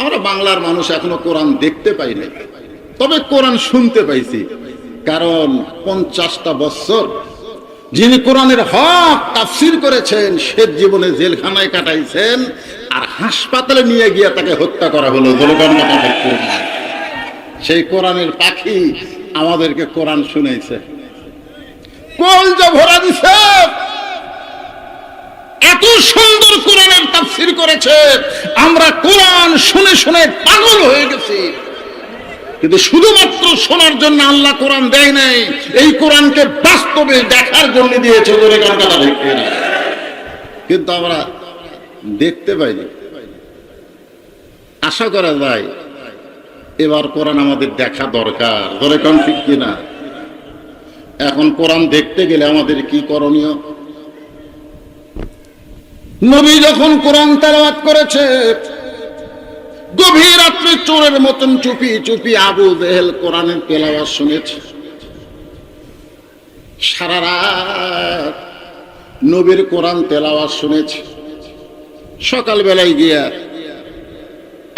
আমরা বাংলার মানুষ এখনো কোরআন দেখতে পাই নাই, তবে কোরআন শুনতে পাইছি। কারণ 50টা বছর যিনি কোরআনের হক তাফসীর করেছেন সে জীবনে জেলখানায় কাটাইছেন, আর হাসপাতালে নিয়ে গিয়ে তাকে হত্যা করা হলো। সেই কোরআনের পাখি আমাদেরকে কোরআন শুনাইছে, কলজা ভরা দিছে, এত সুন্দর কোরআনের তাফসীর করেছে, আমরা কোরআন শুনে শুনে পাগল হয়ে গেছি। কিন্তু শুধুমাত্র শোনার জন্য আল্লাহ কোরআন দেয় নাই, এই কোরআনকে বাস্তবে দেখার জন্য দিয়েছে। কিন্তু আমরা দেখতে পাইনি। আশা করা যায় এবার কোরআন আমাদের দেখা দরকার, ধরে কোন ঠিক কিনা? এখন কোরআন দেখতে গেলে আমাদের কি করণীয়? নবী যখন কোরআন তেলাওয়াত করেছে, গভীর রাত্রে চোরের মতন চুপি চুপি আবু জেহেল কোরআনের তেলাওয়াত শুনেছে। সারা রাত নবীর কোরআন তেলাওয়াত শুনেছে। সকালবেলায় গিয়া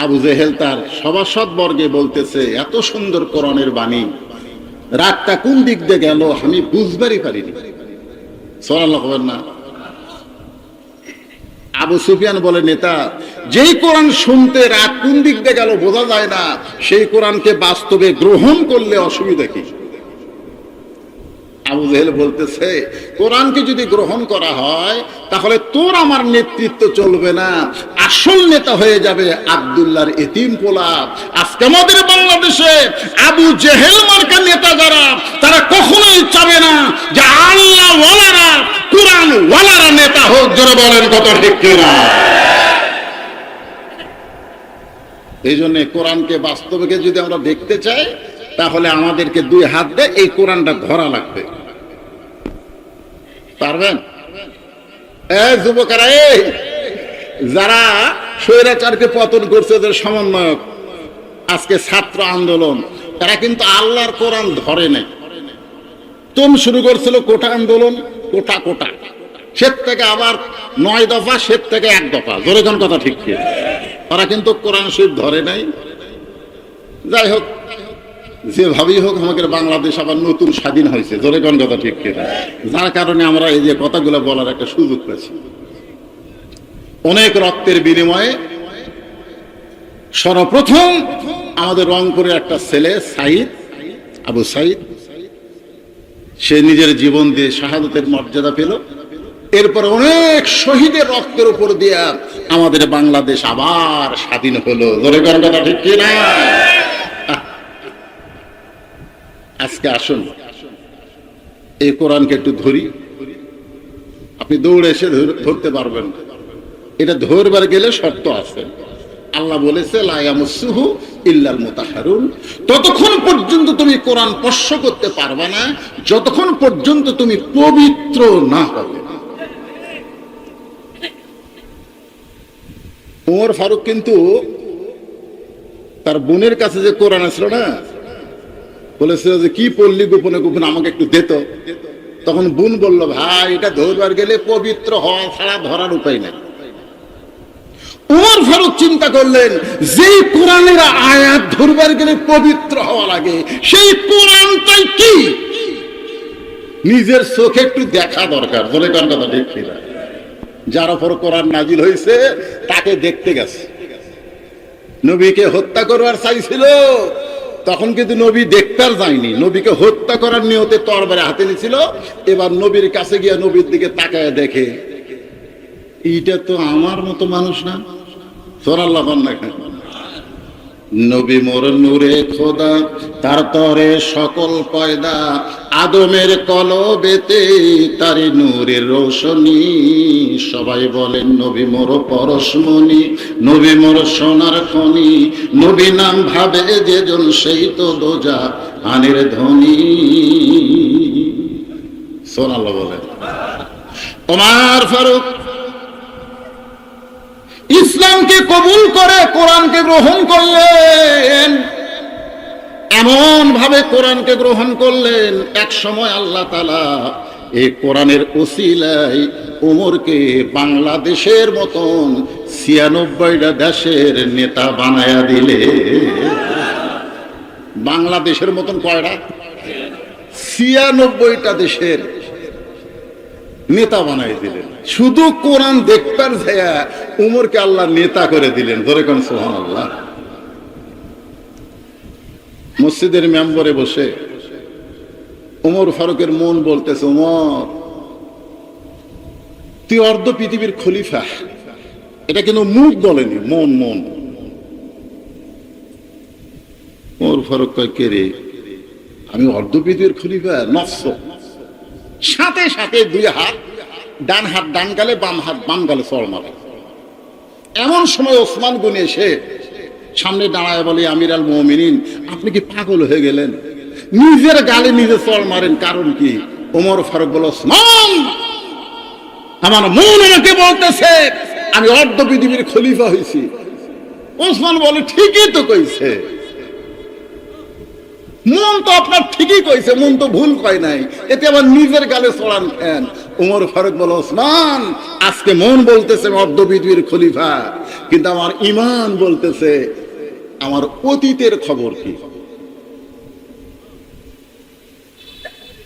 আবু জেহেল তার সভাসদ বর্গে বলতেছে, এত সুন্দর কোরআনের বাণী, রাতটা কোন দিক দিয়ে গেল আমি বুঝবারই পারিনি। সুবহানাল্লাহ বলেন না? আবু সুফিয়ান বলে, নেতা, যেই কোরআন শুনতে রাত কোন দিক দিয়ে গেল বোঝা যায় না, সেই কোরআনকে বাস্তবে গ্রহণ করলে অসুবিধা কি? আবু জেহেল বলতেছে, কোরআনকে যদি গ্রহণ করা হয় তাহলে তোর আমার নেতৃত্ব চলবে না, আসল নেতা হয়ে যাবে আব্দুল্লাহর এতিম পোলা। আজকে আমাদের বাংলাদেশে আবু জেহেল মার্কা নেতা যারা, তারা কখনোই চাবে না যে আল্লাহ ওয়ালারা, কোরআন ওয়ালারা নেতা হোক। জোরে বলেন কত ঠিক কিনা? এই জন্য কোরআনকে বাস্তবে যদি আমরা দেখতে চাই তাহলে আমাদেরকে দুই হাত দিয়ে এই কোরআনটা ধরা লাগবে। পারবেন? যুবকেরা, এই যারা স্বৈরাচারকে পতন করছে, ওদের সমন্বয়ক, আজকে ছাত্র আন্দোলন, তারা কিন্তু আল্লাহর কোরআন ধরে নাই। তুমি শুরু করছিল কোটা আন্দোলন, কোটা কোটা, সে থেকে আবার 9 দফা, সে থেকে 1 দফা। জোরে কোন কথা ঠিক কি? তারা কিন্তু কোরআন শরীফ ধরে নাই। যাই হোক, যেভাবেই হোক আমাদের বাংলাদেশ আবার নতুন স্বাধীন হয়েছে। জোরে কোন কথা ঠিক কিনা? যার কারণে আমরা এই যে কথাগুলো বলার একটা সুযোগ পেয়েছি। অনেক রক্তের বিনিময়ে সর্বপ্রথম আমাদের রংপুরের একটা ছেলে সাইদ, আবু সাইদ, সে নিজের জীবন দিয়ে শাহাদাতের মর্যাদা পেল। এরপর অনেক শহীদের রক্তের উপর দিয়া আমাদের বাংলাদেশ আবার স্বাধীন হলো। জোরে কোন কথা ঠিক কিনা? আজকে আসুন এই কোরআনকে একটু ধরি। আপনি দৌড়ে এসে ধরতে পারবেন না, এটা ধরবার গেলে শর্ত আছে। আল্লাহ বলেছে, লা ইয়ামাসসুহু ইল্লাল মুতাহহারুন। ততক্ষণ পর্যন্ত তুমি কোরআন স্পর্শ করতে পারবে না যতক্ষণ পর্যন্ত তুমি পবিত্র না হবে। ওমর ফারুক কিন্তু তার বোনের কাছে যে কোরআন আসলো না, বলেছিল যে কি পড়লি গোপনে গোপনে আমাকে একটু দিত। তখন বোন বলল, ভাই এটা ধরবার গেলে পবিত্র হওয়া ছাড়া ধরার উপায় নেই। ওমর ফারুক চিন্তা করলেন, যেই কোরআনের আয়াত ধরবার গেলে পবিত্র হওয়া লাগে, সেই কোরআনটাই কি নিজের চোখে একটু দেখা দরকার। বলে কোন কথা ঠিক কিনা? যার উপর কোরআন নাজিল হয়েছে তাকে দেখতে গেছে। নবীকে হত্যা করবার চাইছিল, তখন কিন্তু নবী দেখতে আর যায়নি, নবীকে হত্যা করার নিয়তে তরবারি হাতে নিয়েছিল। এবার নবীর কাছে গিয়ে নবীর দিকে তাকায় দেখে, এইটা তো আমার মতো মানুষ না। সুবহানাল্লাহ। নবী মোর নূরে খোদা, তার তরে সকল পয়দা, আদমের কলবেতে তারি নূরের রোশনী। সবাই বলেন নবী মোর পরশমণি, নবী মোর সোনার খনি, নবী নাম ভাবে যেজন সেই তো দোজা আনের ধনী। সুবহানাল্লাহ বলেন। ওমর ফারুক ইসলামকে কবুল করে কোরআনকে গ্রহণ করলেন, এমন ভাবে কোরআনকে গ্রহণ করলেন, এক সময় আল্লাহ তাআলা এই কোরআনের ওসিলায় ওমরকে বাংলাদেশের মতন ৯৬টা দেশের নেতা বানায়া দিলে। বাংলাদেশের মতন কয়টা? ৯৬টা দেশের নেতা বানাই দিলেন। শুধু কোরআন দেখবার যায়া উমরকে আল্লাহ নেতা করে দিলেন। ধরে কোন সুবহানাল্লাহ। মসজিদের মেম্বরে বসে ওমর ফারুকের মন বলতেছে, ওমর তুই অর্ধ পৃথিবীর খলিফা। এটা কিন্তু মুখ বলেনি, মন মন। ওমর ফারুক কয়, কে রে, আমি অর্ধ পৃথিবীর খলিফা? নফস। সাথে সাথে দুই হাত, ডান হাত ডান গালে, বাম হাত বাম গালে চড় মারে। এমন সময় ওসমান গনি এসে সামনে দাঁড়ায় বলে, আমির আল মুমিনিন, আপনি কি পাগল হয়ে গেলেন? নিজের গালে নিজে চড় মারেন, কারণ কি? ওমর ফারুক বলে, ওসমান আমার মন আমাকে বলতেছে আমি অর্ধ পৃথিবীর খলিফা হয়েছি। ওসমান বলে, ঠিকই তো কইছে, মন তো আপনার ঠিকই কইছে, মন তো ভুল কয় নাই, এতে আবার নিজের গালে চড়ান কেন? ওমর ফারুক বলে, ওসমান আজকে মন বলতেছে অর্ধ পৃথিবীর খলিফা, কিন্তু আমার ঈমান বলতেছে আমার অতীতের খবর কি?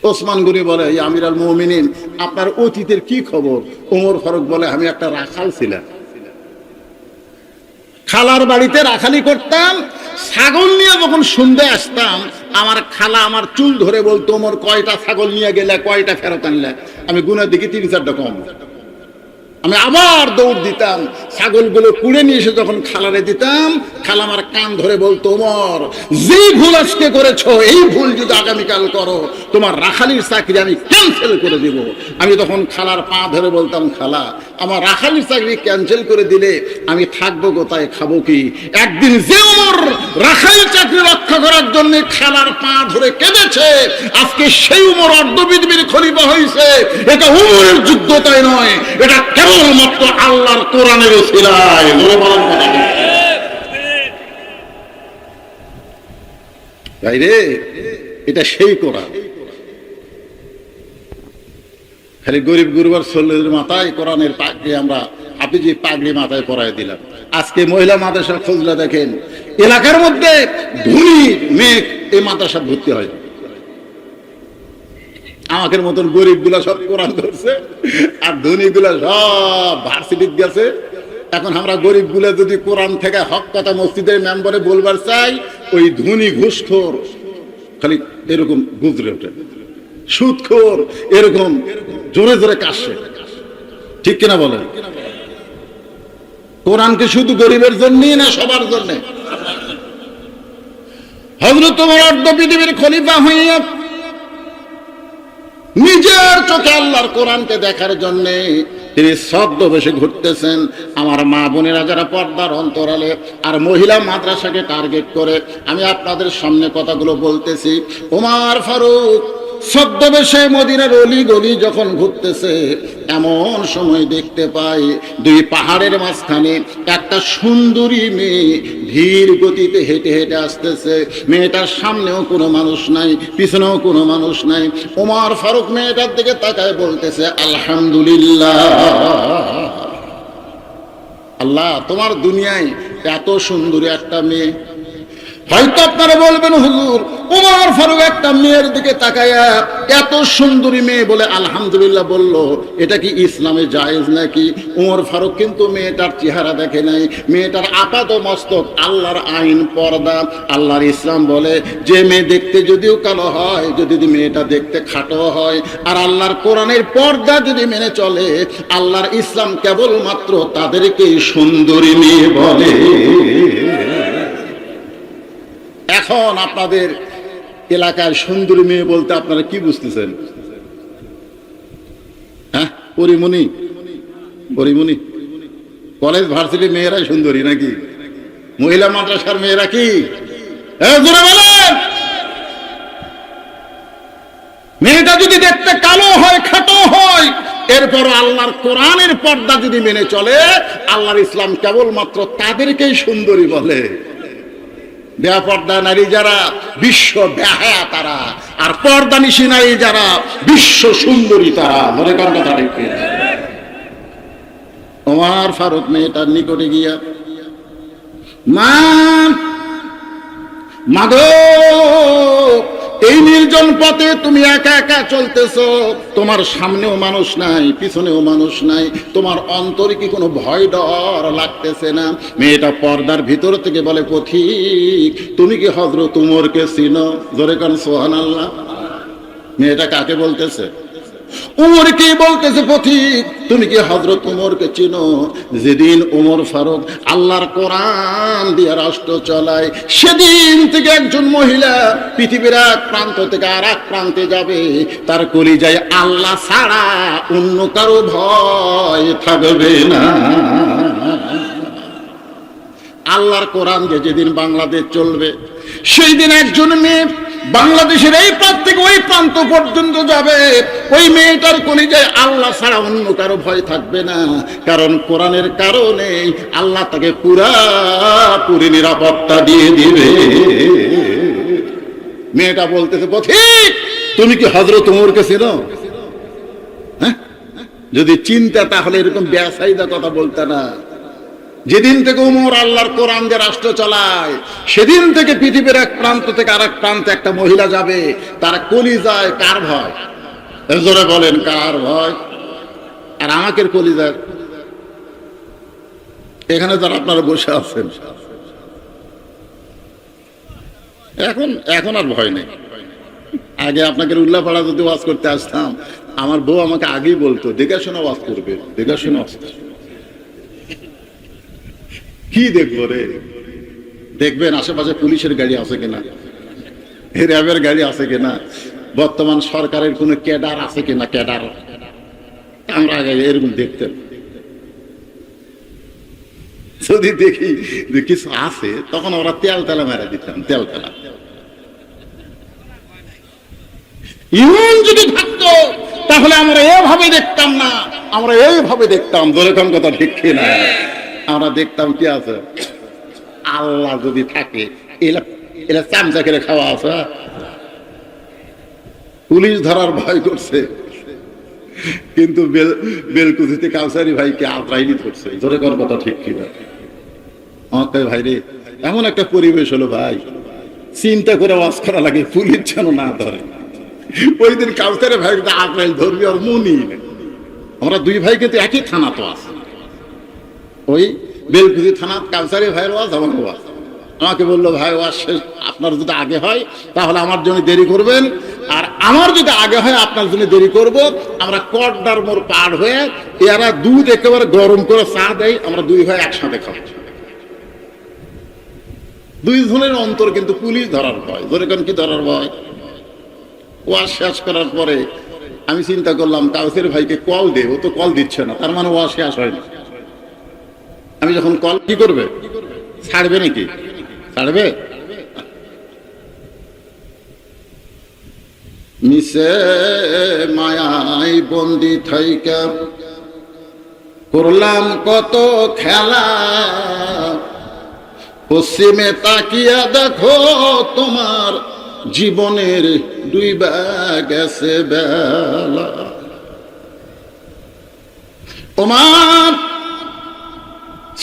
ওসমান গনি বলে, আমির আল মুমিনিন, আপনার অতীতের কি খবর? ওমর ফারুক বলে, আমি একটা রাখাল ছিলাম, খালার বাড়িতে রাখালি করতাম। ছাগল নিয়ে যখন সন্ধ্যে আসতাম, আমার খালা আমার চুল ধরে বলতো, ওমর কয়টা ছাগল নিয়ে গেলে, কয়টা ফেরত আনলে? আমি গুনার দিকে ৩-৪টা কম। আমি আবার দৌড় দিতাম, ছাগলগুলো কুড়ে নিয়ে এসে যখন খালারে দিতাম, খালা আমার কান ধরে বলতো, ওমর যে ভুল আজকে করেছো, এই ভুল যদি আগামীকাল করো, তোমার রাখালির চাকরি আমি ক্যান্সেল করে দিব। আমি তখন খালার পা ধরে বলতাম, খালা আমার রাখালির চাকরি ক্যান্সেল করে দিলে আমি থাকবো কোথায়, খাবো কি? একদিন যে ওমর রাখালির চাকরি রক্ষা করার জন্য খালার পা ধরে কেঁদেছে, আজকে সেই ওমর অর্ধ পৃথিবীর খলিফা হয়েছে। এটা ওমরের যোগ্যতায় নয়, এটা কেবলমাত্র আল্লাহর কোরআনের ওসিলায়। বলে বলার কথা ভাই রে, এটা সেই কোরআন। খালি গরিব গুরুবার ছেলেদের মাথায় কোরআনের পাগড়ি, আমরা আপনি যে পাগড়ি মাথায় পরাই দিলাম। আজকে মহিলা মাদ্রাসা খুঁজলে দেখেন, এলাকার মধ্যে ধনী মেয়ে এই মাদ্রাসা ভর্তি হয়। আমাদের মতন গরিব গুলা সব কোরআন ধরছে, আর ধনী গুলা সব ভার্সিটি গেছে। এখন আমরা গরিব গুলা যদি কোরআন থেকে হক কথা মসজিদের মেম্বারে বলবার চাই, ওই ধনী ঘুষখোর খালি এরকম গুজরে ওঠে, সুদখোর এরকম জোরে জোরে কাশে। ঠিক কিনা বলেন? কোরআনকে শুধু গরিবের জন্যই না, সবার জন্য। হযরত ওমর অর্ধ পৃথিবীর খলিফা হইয়া নিজের চোখে আল্লাহর কোরআনকে দেখার জন্য তিনি ছদ্মবেশে ঘুরতেছেন। আমার মা বোনেরা যারা পর্দার অন্তরালে আর মহিলা মাদ্রাসাকে টার্গেট করে আমি আপনাদের সামনে কথাগুলো বলতেছি। ওমর ফারুক ছদ্মবেশে মদিনার অলি গলি যখন ঘুরতেছে, এমন সময় দেখতে পাই দুই পাহাড়ের মাঝখানে একটা সুন্দরী মেয়ে ধীর গতিতে হেঁটে হেঁটে আসতেছে। মেয়েটার সামনেও কোনো মানুষ নাই, পিছনেও কোনো মানুষ নাই। ওমর ফারুক মেয়েটার দিকে তাকায় বলতেছে, আলহামদুলিল্লাহ, আল্লাহ তোমার দুনিয়ায় এত সুন্দরী একটা মেয়ে। হয়তো আপনারা বলবেন, হুজুর ওমর ফারুক একটা মেয়ের দিকে তাকায়া এত সুন্দরী মেয়ে বলে আলহামদুলিল্লাহ বলল, এটা কি ইসলামে জায়েজ নাকি? ওমর ফারুক কিন্তু মেয়েটার চেহারা দেখে নাই, মেয়েটার আপাত মস্তক আল্লাহর আইন পর্দা। আল্লাহর ইসলাম বলে যে মেয়ে দেখতে যদিও কালো হয়, যদি মেয়েটা দেখতে খাটো হয়, আর আল্লাহর কোরআনের পর্দা যদি মেনে চলে, আল্লাহর ইসলাম কেবলমাত্র তাদেরকেই সুন্দরী মেয়ে বলে। এখন আপনাদের এলাকার সুন্দরী মেয়ে বলতে আপনারা কি বুঝতেছেন? হ্যাঁ, পরিমণি, পরিমণি কলেজ ভার্সিটি মেয়েরাই সুন্দরী নাকি? মহিলা মাদ্রাসার মেয়েরা কি? মেয়েটা যদি দেখতে কালো হয়, খাটো হয়, এরপর আল্লাহর কোরআনের পর্দা যদি মেনে চলে, আল্লাহর ইসলাম কেবলমাত্র তাদেরকেই সুন্দরী বলে। বেপর্দা নারী যারা বিশ্ব বেহায়া তারা, আর পর্দানিশী নারী যারা বিশ্ব সুন্দরী তারা। মনে করেন কথা ঠিক কিনা? ওমর ফারুক মেয়েটার নিকটে গিয়া, মা মাগো, এই নির্জন পথে তুমি একা একা চলতেছো, তোমার সামনেও মানুষ নাই, পিছনেও মানুষ নাই, তোমার অন্তরে কি কোনো ভয় ডর লাগতেছে না? মেয়েটা পর্দার ভিতর থেকে বলে, পথিক তুমি কি হযরত উমরকে চিনো? জোরে কান সুবহানাল্লাহ। মেয়েটা কাকে বলতেছে? উমরকে বলতেছে, পথিক তুমি কি হযরত উমরকে চিনো? যেদিন উমর ফারুক আল্লাহর কোরআন দিয়ে রাষ্ট্র চালায়, সেদিন থেকে একজন মহিলা পৃথিবীর এক প্রান্ত থেকে আর এক প্রান্তে যাবে, তার কলিজায় আল্লাহ ছাড়া অন্য কারো ভয় থাকবে না। আল্লাহর কোরআন যে যেদিন বাংলাদেশ চলবে, সেই দিন একজন মেয়ে বাংলাদেশের এই প্রান্ত থেকে ওই প্রান্ত পর্যন্ত যাবে, ওই মেয়েটার কলিজায় আল্লাহ ছাড়া অন্য কারো ভয় থাকবে না। কারণ কোরআনের কারণে আল্লাহ তাকে পুরাপুরি নিরাপত্তা দিয়ে দিবে। মেয়েটা বলতেছে, পথিক তুমি কি হযরত উমরকে চিনো? হ্যাঁ, যদি চিন্তা তাহলে এরকম বেসাইদা কথা বলতে না। যেদিন থেকে উমর আল্লাহর কোরআন দিয়ে রাষ্ট্র চালায়, সেদিন থেকে পৃথিবীর এক প্রান্ত থেকে আরেক প্রান্তে একটা মহিলা যাবে, তার কলিজায় কার ভয়? জোরে বলেন, কার ভয়? আর আমাকে কলিজায় এখানে যারা আপনারা বসে আছেন, এখন আর ভয় নেই। আগে আপনাকে উল্লাপাড়া যদি ওয়াজ করতে আসতাম, আমার বউ আমাকে আগেই বলতো, দেখে শোনা ওয়াজ করবে, দেখে শোনা ওয়াজ। কি দেখবো রে? দেখবেন আশেপাশে পুলিশের গাড়ি আছে কিনা, র্যাবের গাড়ি আছে কিনা, বর্তমান সরকারের কোন ক্যাডার আছে কিনা, ক্যাডার। আমরা আগে এরকম দেখতেন। যদি দেখি যে কিছু আছে, তখন ওরা তেল তেলা মেরা দিতাম, তেল তেলা। ইমান যদি থাকতো তাহলে আমরা এভাবে দেখতাম না, আমরা এইভাবে দেখতাম। যেরকম কথা ঠিক কিনা? আমরা দেখতাম কি আছে, আল্লাহ যদি থাকে, এরা চামচা করে খাওয়া আছে। পুলিশ ধরার ভয় করছে, কিন্তু বেলকুচিতে কাউসারি ভাইকে আজরাইলি ধরছে। জোরে কর কথা ঠিক কিনা? আমাকে ভাই রে, এমন একটা পরিবেশ হলো ভাই, চিন্তা করে ওয়াজ করা লাগে, পুলিশ যেন না ধরে। ওই দিন কাউসারি ভাই আজরাইল ধরবি আর মনি, আমরা দুই ভাই কিন্তু একই থানা তো আছে, ওই বেলকুচি থানা। কাউসারি ভাইয়ের ওয়াজ, আমার ওয়াজ। আমাকে বললো, ভাই ওয়াজ শেষ, আপনার যদি আগে হয় তাহলে আমার জন্য দেরি করবেন, আর আমার যদি আগে হয় আপনার জন্য দেরি করব। আমরা কড্ডার মোড় পার হয়ে, এরা দুধ একেবারে গরম করে চা দেয়, আমরা দুই ভাই একসাথে খাবো। দুই জনের অন্তর কিন্তু পুলিশ ধরার ভয়। যেরকম কি ধরার ভয়? ওয়াজ শেষ করার পরে আমি চিন্তা করলাম, কাউসারি ভাইকে কল দেব, তো কল দিচ্ছে না, তার মানে ওয়াজ শেষ হয়নি। আমি যখন কল, কি করবে? ছাড়বে নাকি? ছাড়বে? মিশে মায়ায় বন্দি থাইকা করলাম কত খেলা, পশ্চিমে তাকিয়া দেখো তোমার জীবনের ডুইবা গেছে বেলা। তোমার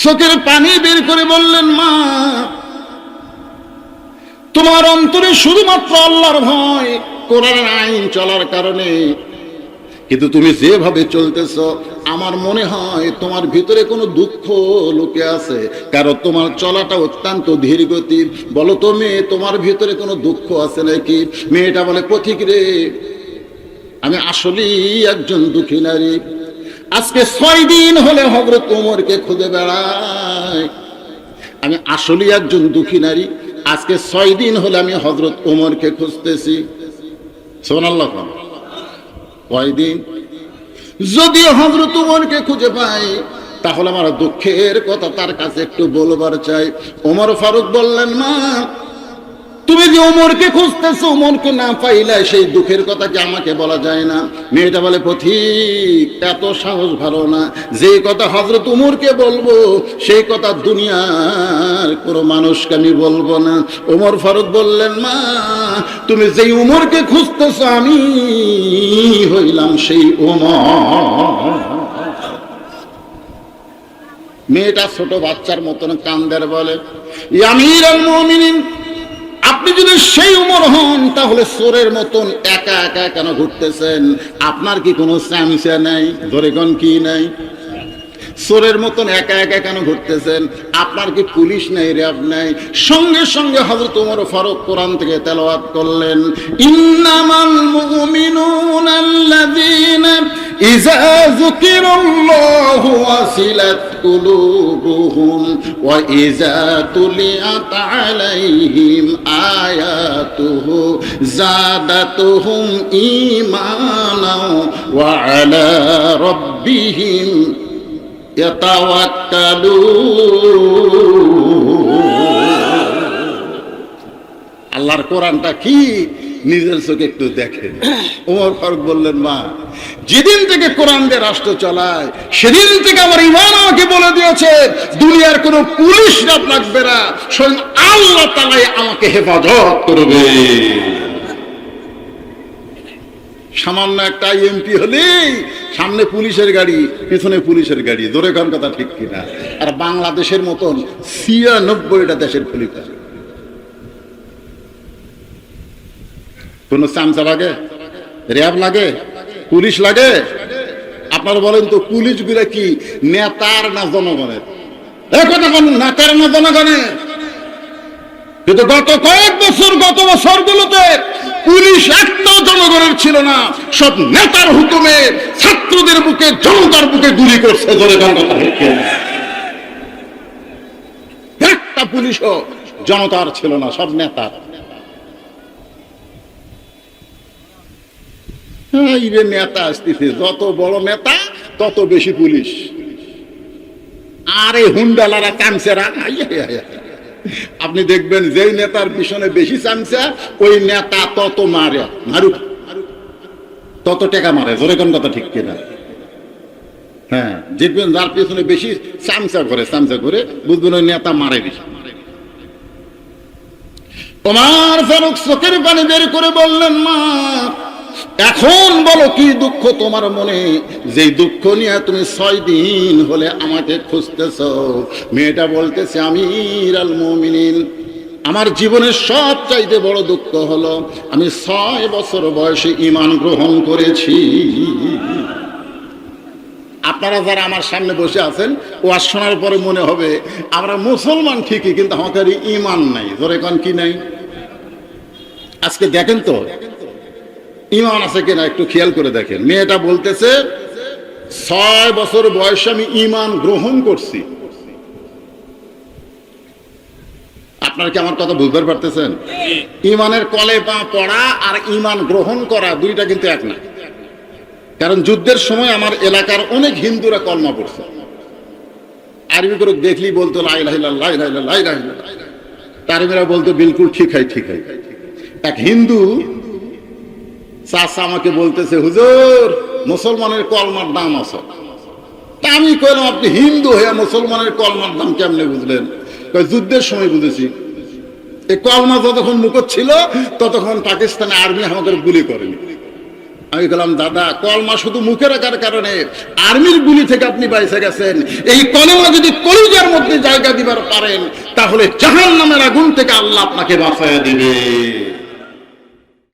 চোখের পানি বের করে বললেন, মা তোমার অন্তরে শুধুমাত্র আল্লাহর ভয়, কোরআনের আইন চলার কারণে, কিন্তু তুমি যেভাবে চলতেছ আমার মনে হয় তোমার ভিতরে কোনো দুঃখ লুকে আছে, কারণ তোমার চলাটা অত্যন্ত ধীর গতি। বলো তো মেয়ে, তোমার ভিতরে কোনো দুঃখ আছে নাকি? মেয়েটা বলে, পথিক রে, আমি আসলেই একজন দুঃখী নারী। আজকে 6 দিন হলে হযরত ওমরকে খুঁজে বেড়াই। আমি আসলেই একজন দুঃখী নারী, আজকে 6 দিন হলে আমি হযরত ওমরকে খুঁজতেছি। সুবহানাল্লাহ। কয়দিন? যদি হযরত ওমরকে খুঁজে পাই তাহলে আমার দুঃখের কথা তার কাছে একটু বলবার চাই। ওমর ফারুক বললেন, মা তুমি যে ওমরকে খুঁজতেছো, ওমরকে না পাইলে সেই দুঃখের কথা কি আমাকে বলা যায় না? মেয়েটা বলে, পথিক এত সাহস ভালো না, যে কথা হযরত ওমরকে বলবো সেই কথা দুনিয়ার কোনো মানুষকে আমি বলবো না। ওমর ফারুক বললেন, মা তুমি যেই ওমরকে খুঁজতেছো আমি হইলাম সেই ওমর। মেয়েটা ছোট বাচ্চার মতন কান্দের বলে, ইয়া আমিরুল মুমিনিন, আপনি যদি সেই উমর হন তাহলে চোরের মতন একা একা কেন ঘুরতেছেন? আপনার কি কোনো চামচা নাই? ধরে কোন কি নাই? চোরের মতন একা একা কেন ঘুরতেছেন? আপনার কি পুলিশ নাই, র্যাব নাই? সঙ্গে সঙ্গে হযরত ওমর ফারুক কোরআন থেকে তেলাওয়াত করলেন, ইন্নামাল মুমিনুনা আল্লাযীনা ইযা যুকিরাল্লাহু ওয়াসিলাত কুলুবুহুম ওয়া ইযা তুলিয়াত আলাইহিম আয়াতুহু যাদাতুহুম ঈমানাও ওয়া আলা রাব্বিহিম আল্লাহর কোরআনটা কি নিজের চোখে একটু দেখেন। ওমর ফারুক বললেন, মা যেদিন থেকে কোরআন দিয়ে রাষ্ট্র চালায় সেদিন থেকে আমার ঈমান আমাকে বলে দিয়েছে দুনিয়ার কোনো পুলিশ রাত লাগবে না, স্বয়ং আল্লাহ তাআলাই আমাকে হেফাজত করবে। সামান্য একটা এমপি হলেই সামনে পুলিশের গাড়ি, পিছনে পুলিশের গাড়ি, ধরে কোন কথা ঠিক কিনা? আর বাংলাদেশের মতন ৯৬টা দেশের পুলিশ আছে। কোন চামচা লাগে, র্যাব লাগে, পুলিশ লাগে? আপনারা বলেন তো, পুলিশ গুলা কি নেতার না জনগণের? কথা কোন নেতার না জনগণের? কিন্তু গত বছরগুলোতে পুলিশ একটাও জনগণের ছিল না, সব নেতার হুকুমে ছাত্রদের বুকে, জনতার বুকে গুলি করছে। ধরে কোন কথা ঠিক কিনা? একটা পুলিশও জনতার ছিল না, সব নেতার। নেতা আসতেছে, যত বড় নেতা তত বেশি পুলিশ। আরে হুন্ডালারা, চামচেরা, আপনি দেখবেন যেই নেতার পিছনে বেশি চামচা ওই নেতা তত মারুক, তত টাকা মারে। জোরে কোন কথা ঠিক কিনা? হ্যাঁ, দেখবেন যার পিছনে বেশি চামচা করে বুঝবেন ওই নেতা মারে বেশি। ওমর ফারুক চোখের পানি বের করে বললেন, মা এখন বলো কি দুঃখ তোমার মনে, যে দুঃখ নিয়ে তুমি 6 দিন হলে আমাকে খুঁজতেছ? মেয়েটা বলতেছে, আমিরুল মুমিনিন, আমার জীবনের সবচাইতে বড় দুঃখ হলো আমি 6 বছর বয়সে ঈমান গ্রহণ করেছি। আপনারা যারা আমার সামনে বসে আছেন, ওয়াজ শোনার পরে মনে হবে আমরা মুসলমান ঠিকই, কিন্তু আমাদের ঈমান নাই। ধরে কোন কি নাই? আজকে দেখেন তো ঈমান আছে কিনা, একটু খেয়াল করে দেখেন। মেয়েটা বলতেছে 6 বছর বয়সে আমি ঈমান গ্রহণ করছি। আপনারা কি আমার কথা বুঝতে পারতেছেন? ঈমানের কলেমা পড়া আর ঈমান গ্রহণ করা দুইটা কিন্তু এক না। কারণ যুদ্ধের সময় আমার এলাকার অনেক হিন্দুরা কলমা পড়ছে, আরবি করে দেখলি বলতো লা ইলাহা ইল্লাল্লাহ, লা ইলাহা ইল্লাল্লাহ, লা ইলাহা ইল্লাল্লাহ। তারমিরা বলতো বিলকুল ঠিক হয়। এক হিন্দু চাচা আমাকে বলতেছে, হুজুর মুসলমানের কলমার দাম আছে। তা আমি কইলাম, আপনি হিন্দু হয়ে মুসলমানের কলমার দাম কেমনে বুঝলেন? যুদ্ধের সময় বুঝেছি। এই কলমা যতক্ষণ মুখত ছিল ততক্ষণ পাকিস্তানে আর্মি আমাদের গুলি করেনি। আমি বললাম, দাদা কলমা শুধু মুখে রাখার কারণে আর্মির গুলি থেকে আপনি বাইসে গেছেন। এই কলমা যদি কলিজার মধ্যে জায়গা দিবার পারেন তাহলে জাহান্নামের আগুন থেকে আল্লাহ আপনাকে বাঁচাইয়া দিবে।